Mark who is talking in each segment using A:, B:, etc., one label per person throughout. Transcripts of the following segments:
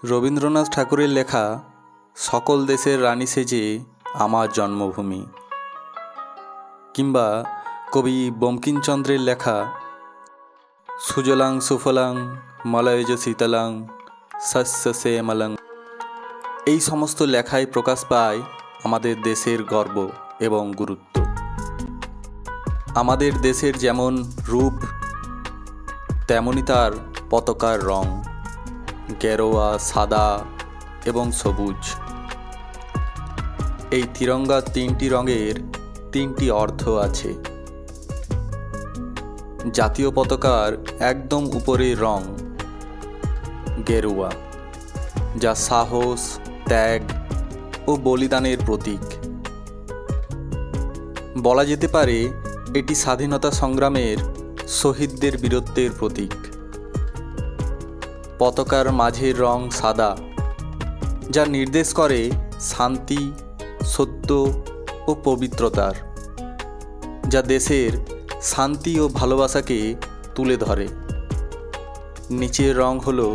A: রবীন্দ্রনাথ ঠাকুরের লেখা সকল দেশের রানী সেজে আমার জন্মভূমি, কিংবা কবি বঙ্কিমচন্দ্রের লেখা সুজলাং সুফলাং মলয়জ শীতলাং শস্য শ্যামলাং, এই সমস্ত লেখায় প্রকাশ পায় আমাদের দেশের গর্ব এবং গুরুত্ব। আমাদের দেশের যেমন রূপ, তেমনি তার পতাকার রং, গেরুয়া, সাদা এবং সবুজ। এই তিরঙ্গার তিনটি রঙের তিনটি অর্থ আছে। জাতীয় পতাকার একদম উপরের রং গেরুয়া, যা সাহস, ত্যাগ ও বলিদানের প্রতীক। বলা যেতে পারে এটি স্বাধীনতা সংগ্রামের শহীদদের বীরত্বের প্রতীক। পতাকার মাঝের রং সাদা, যা নির্দেশ করে শান্তি, সত্য ও পবিত্রতার, যা দেশের শান্তি ও ভালোবাসাকে তুলে ধরে। নিচের রং হলো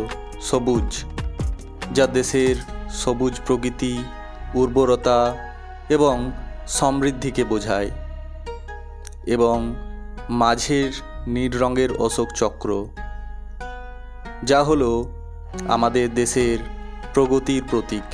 A: সবুজ, যা দেশের সবুজ প্রকৃতি, উর্বরতা এবং সমৃদ্ধিকে বোঝায়। এবং মাঝের নীল রঙের অশোক চক্র, যা হলো আমাদের দেশের প্রগতির প্রতীক।